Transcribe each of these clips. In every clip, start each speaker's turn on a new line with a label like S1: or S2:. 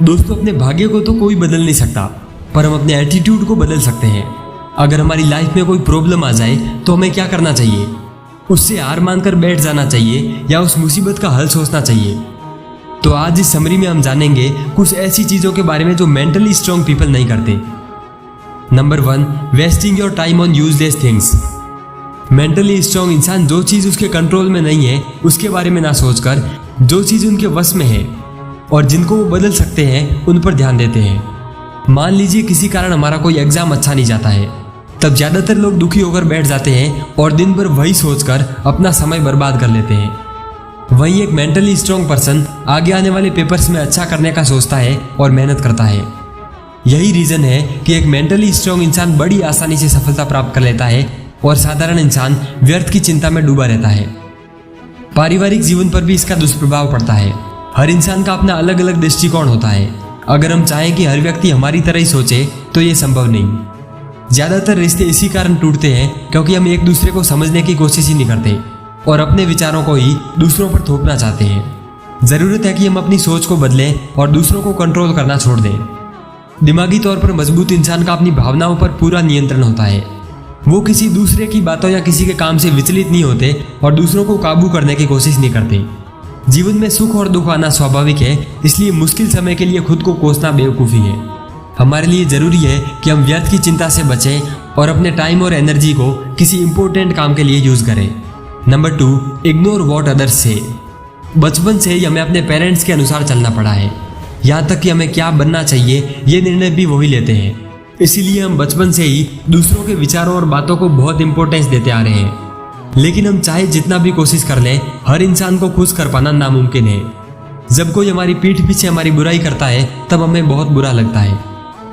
S1: दोस्तों, अपने भाग्य को तो कोई बदल नहीं सकता, पर हम अपने एटीट्यूड को बदल सकते हैं। अगर हमारी लाइफ में कोई प्रॉब्लम आ जाए तो हमें क्या करना चाहिए? उससे हार मानकर बैठ जाना चाहिए या उस मुसीबत का हल सोचना चाहिए? तो आज इस समरी में हम जानेंगे कुछ ऐसी चीजों के बारे में जो मेंटली स्ट्रांग पीपल नहीं करते। Number 1, wasting your time on useless things. Mentally strong इंसान जो चीज उसके कंट्रोल में नहीं है उसके बारे में ना सोचकर जो चीज उनके वश में है और जिनको वो बदल सकते हैं उन पर ध्यान देते हैं। मान लीजिए किसी कारण हमारा कोई एग्जाम अच्छा नहीं जाता है, तब ज्यादातर लोग दुखी होकर बैठ जाते हैं और दिन भर वही सोचकर अपना समय बर्बाद कर लेते हैं। वहीं एक मेंटली स्ट्रांग पर्सन आगे आने वाले पेपर्स में अच्छा करने का सोचता है और मेहनत करता है। यही रीजन है कि एक मेंटली स्ट्रांग इंसान बड़ी आसानी से सफलता प्राप्त कर लेता है और साधारण इंसान व्यर्थ की चिंता में डूबा रहता है। पारिवारिक जीवन पर भी इसका दुष्प्रभाव पड़ता है। हर इंसान का अपना अलग अलग दृष्टिकोण होता है। अगर हम चाहें कि हर व्यक्ति हमारी तरह ही सोचे तो ये संभव नहीं। ज्यादातर रिश्ते इसी कारण टूटते हैं क्योंकि हम एक दूसरे को समझने की कोशिश ही नहीं करते और अपने विचारों को ही दूसरों पर थोपना चाहते हैं। जरूरत है कि हम अपनी सोच को बदलें और दूसरों को कंट्रोल करना छोड़ दें। दिमागी तौर पर मजबूत इंसान का अपनी भावनाओं पर पूरा नियंत्रण होता है। वो किसी दूसरे की बातों या किसी के काम से विचलित नहीं होते और दूसरों को काबू करने की कोशिश नहीं करते। जीवन में सुख और दुख आना स्वाभाविक है, इसलिए मुश्किल समय के लिए खुद को कोसना बेवकूफ़ी है। हमारे लिए जरूरी है कि हम व्यर्थ की चिंता से बचें और अपने टाइम और एनर्जी को किसी इंपॉर्टेंट काम के लिए यूज करें। नंबर 2, इग्नोर व्हाट अदर्स से। बचपन से ही हमें अपने पेरेंट्स के अनुसार चलना पड़ा है। यहाँ तक कि हमें क्या बनना चाहिए ये निर्णय भी वही लेते हैं। इसीलिए हम बचपन से ही दूसरों के विचारों और बातों को बहुत इंपॉर्टेंस देते आ रहे हैं। लेकिन हम चाहे जितना भी कोशिश कर लें, हर इंसान को खुश कर पाना नामुमकिन है। जब कोई हमारी पीठ पीछे हमारी बुराई करता है तब हमें बहुत बुरा लगता है।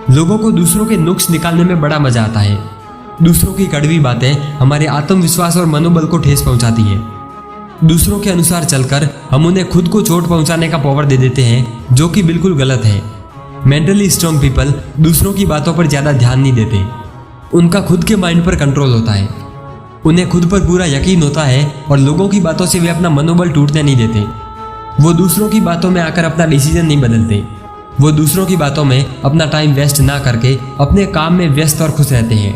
S1: लोगों को दूसरों के नुक्स निकालने में बड़ा मजा आता है। दूसरों की कड़वी बातें हमारे आत्मविश्वास और मनोबल को ठेस पहुंचाती है। दूसरों के अनुसार चलकर हम उन्हें खुद को चोट पहुंचाने का पावर दे देते हैं, जो कि बिल्कुल गलत है। मेंटली स्ट्रांग पीपल दूसरों की बातों पर ज्यादा ध्यान नहीं देते। उनका खुद के माइंड पर कंट्रोल होता है। उन्हें खुद पर पूरा यकीन होता है और लोगों की बातों से वे अपना मनोबल टूटने नहीं देते। वो दूसरों की बातों में आकर अपना डिसीजन नहीं बदलते। वो दूसरों की बातों में अपना टाइम वेस्ट ना करके अपने काम में व्यस्त और खुश रहते हैं।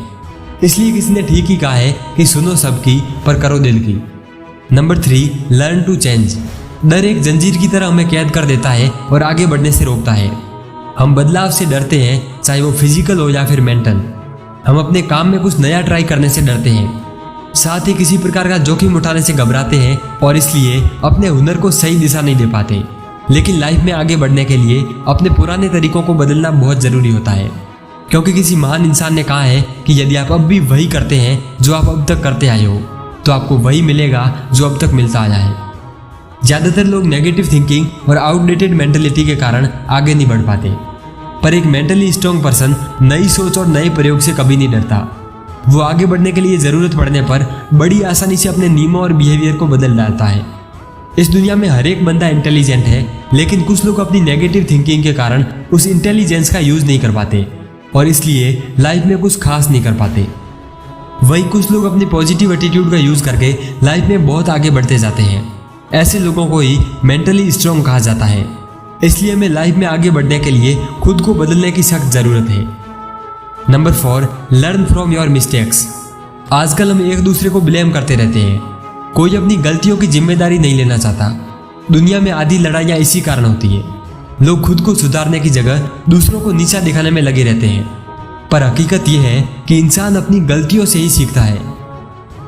S1: इसलिए किसी ने ठीक ही कहा है कि सुनो सबकी पर करो दिल की। Number 3, learn to change. डर एक जंजीर की तरह हमें कैद कर देता है और आगे बढ़ने से रोकता है। हम बदलाव से डरते हैं, चाहे वो फिजिकल हो या फिर मेंटल। हम अपने काम में कुछ नया ट्राई करने से डरते हैं, साथ ही किसी प्रकार का जोखिम उठाने से घबराते हैं और इसलिए अपने हुनर को सही दिशा नहीं दे पाते। लेकिन लाइफ में आगे बढ़ने के लिए अपने पुराने तरीकों को बदलना बहुत जरूरी होता है, क्योंकि किसी महान इंसान ने कहा है कि यदि आप अब भी वही करते हैं जो आप अब तक करते आए हो तो आपको वही मिलेगा जो अब तक मिलता आया है। ज्यादातर लोग नेगेटिव थिंकिंग और आउटडेटेड मेंटेलिटी के कारण आगे नहीं बढ़ पाते, पर एक मेंटली स्ट्रांग पर्सन नई सोच और नए प्रयोग से कभी नहीं डरता। वो आगे बढ़ने के लिए जरूरत पड़ने पर बड़ी आसानी से अपने नियमों और बिहेवियर को बदल डालता है। इस दुनिया में हर एक बंदा इंटेलिजेंट है, लेकिन कुछ लोग अपनी नेगेटिव थिंकिंग के कारण उस इंटेलिजेंस का यूज नहीं कर पाते और इसलिए लाइफ में कुछ खास नहीं कर पाते। वहीं कुछ लोग अपनी पॉजिटिव एटीट्यूड का यूज करके लाइफ में बहुत आगे बढ़ते जाते हैं। ऐसे लोगों को ही मेंटली स्ट्रांग कहा जाता है। इसलिए हमें लाइफ में आगे बढ़ने के लिए खुद को बदलने की सख्त जरूरत है। Number 4, learn from your mistakes. आजकल हम एक दूसरे को ब्लेम करते रहते हैं। कोई अपनी गलतियों की जिम्मेदारी नहीं लेना चाहता। दुनिया में आधी लड़ाइयाँ इसी कारण होती है। लोग खुद को सुधारने की जगह दूसरों को नीचा दिखाने में लगे रहते हैं, पर हकीकत यह है कि इंसान अपनी गलतियों से ही सीखता है।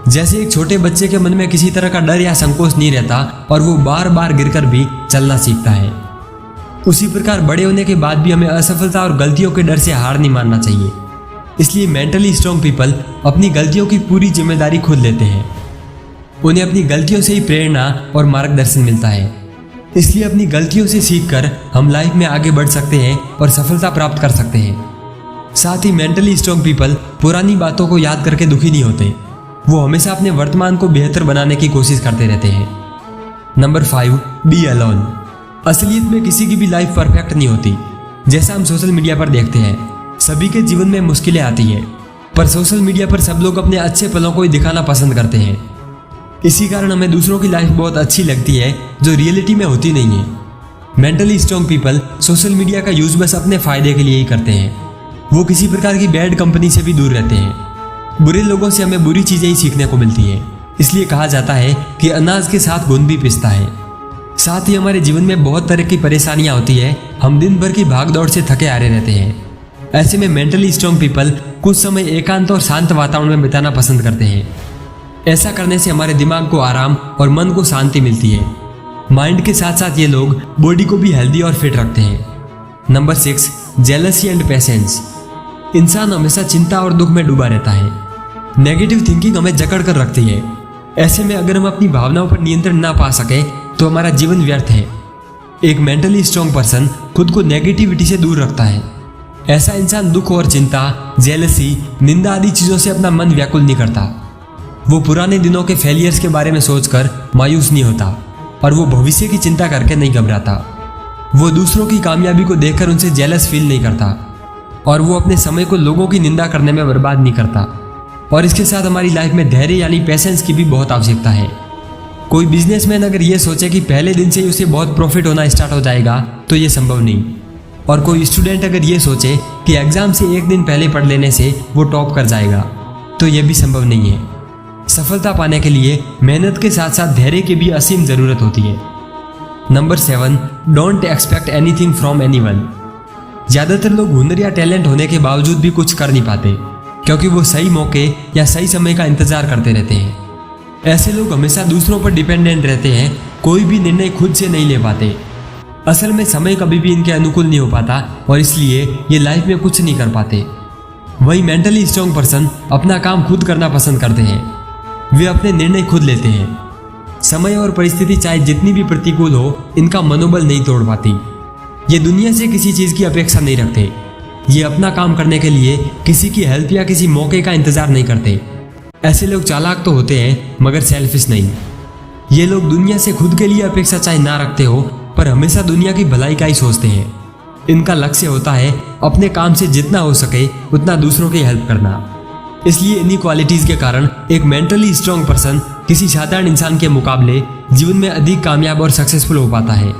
S1: जैसे एक छोटे बच्चे के मन में किसी तरह का डर या संकोच नहीं रहता और वो बार बार गिरकर भी चलना सीखता है, उसी प्रकार बड़े होने के बाद भी हमें असफलता और गलतियों के डर से हार नहीं मानना चाहिए। इसलिए मेंटली स्ट्रांग पीपल अपनी गलतियों की पूरी जिम्मेदारी खुद लेते हैं। उन्हें अपनी गलतियों से ही प्रेरणा और मार्गदर्शन मिलता है। इसलिए अपनी गलतियों से सीखकर हम लाइफ में आगे बढ़ सकते हैं और सफलता प्राप्त कर सकते हैं। साथ ही मेंटली स्ट्रांग पीपल पुरानी बातों को याद करके दुखी नहीं होते। वो हमेशा अपने वर्तमान को बेहतर बनाने की कोशिश करते रहते हैं। Number 5, be alone. असलियत में किसी की भी लाइफ परफेक्ट नहीं होती। जैसा हम सोशल मीडिया पर देखते हैं, सभी के जीवन में मुश्किलें आती है, पर सोशल मीडिया पर सब लोग अपने अच्छे पलों को ही दिखाना पसंद करते हैं। इसी कारण हमें दूसरों की लाइफ बहुत अच्छी लगती है जो रियलिटी में होती नहीं है। Mentally strong people social media का यूज बस अपने फायदे के लिए ही करते हैं। वो किसी प्रकार की बैड कंपनी से भी दूर रहते हैं। बुरे लोगों से हमें बुरी चीजें ही सीखने को मिलती है। इसलिए कहा जाता है कि अनाज के साथ घुन भी पिसता है। साथ ही हमारे जीवन में बहुत तरह की परेशानियां होती है। हम दिन भर की भागदौड़ से थके हारे रहते हैं। ऐसे में मेंटली स्ट्रांग पीपल कुछ समय एकांत और शांत वातावरण में बिताना पसंद करते हैं। ऐसा करने से हमारे दिमाग को आराम और मन को शांति मिलती है। माइंड के साथ साथ ये लोग बॉडी को भी हेल्दी और फिट रखते हैं। Number 6, jealousy and patience. इंसान हमेशा चिंता और दुख में डूबा रहता है। नेगेटिव थिंकिंग हमें जकड़ कर रखती है। ऐसे में अगर हम अपनी भावनाओं पर नियंत्रण ना पा सके तो हमारा जीवन व्यर्थ है। एक मेंटली स्ट्रांग पर्सन खुद को नेगेटिविटी से दूर रखता है। ऐसा इंसान दुख और चिंता, जेलसी, निंदा आदि चीजों से अपना मन व्याकुल नहीं करता। वो पुराने दिनों के फेलियर्स के बारे में सोचकर मायूस नहीं होता और वो भविष्य की चिंता करके नहीं घबराता। वो दूसरों की कामयाबी को देखकर उनसे जेलस फील नहीं करता और वो अपने समय को लोगों की निंदा करने में बर्बाद नहीं करता। और इसके साथ हमारी लाइफ में धैर्य यानी पेशेंस की भी बहुत आवश्यकता है। कोई बिजनेसमैन अगर ये सोचे कि पहले दिन से ही उसे बहुत प्रॉफिट होना स्टार्ट हो जाएगा तो ये संभव नहीं। और कोई स्टूडेंट अगर ये सोचे कि एग्जाम से एक दिन पहले पढ़ लेने से वो टॉप कर जाएगा तो ये भी संभव नहीं है। सफलता पाने के लिए मेहनत के साथ साथ धैर्य की भी असीम जरूरत होती है। Number 7, don't expect anything from anyone. ज्यादातर लोग हुनर या टैलेंट होने के बावजूद भी कुछ कर नहीं पाते क्योंकि वो सही मौके या सही समय का इंतजार करते रहते हैं। ऐसे लोग हमेशा दूसरों पर डिपेंडेंट रहते हैं, कोई भी निर्णय खुद से नहीं ले पाते। असल में समय कभी भी इनके अनुकूल नहीं हो पाता और इसलिए ये लाइफ में कुछ नहीं कर पाते। वही मेंटली स्ट्रांग पर्सन अपना काम खुद करना पसंद करते हैं। वे अपने निर्णय खुद लेते हैं। समय और परिस्थिति चाहे जितनी भी प्रतिकूल हो, इनका मनोबल नहीं तोड़ पाती। ये दुनिया से किसी चीज की अपेक्षा नहीं रखते। ये अपना काम करने के लिए किसी की हेल्प या किसी मौके का इंतजार नहीं करते। ऐसे लोग चालाक तो होते हैं मगर सेल्फिश नहीं। ये लोग दुनिया से खुद के लिए अपेक्षा चाहे ना रखते हो पर हमेशा दुनिया की भलाई का ही सोचते हैं। इनका लक्ष्य होता है अपने काम से जितना हो सके उतना दूसरों की हेल्प करना। इसलिए इन्हीं क्वालिटीज के कारण एक मेंटली स्ट्रांग पर्सन किसी साधारण इंसान के मुकाबले जीवन में अधिक कामयाब और सक्सेसफुल हो पाता है।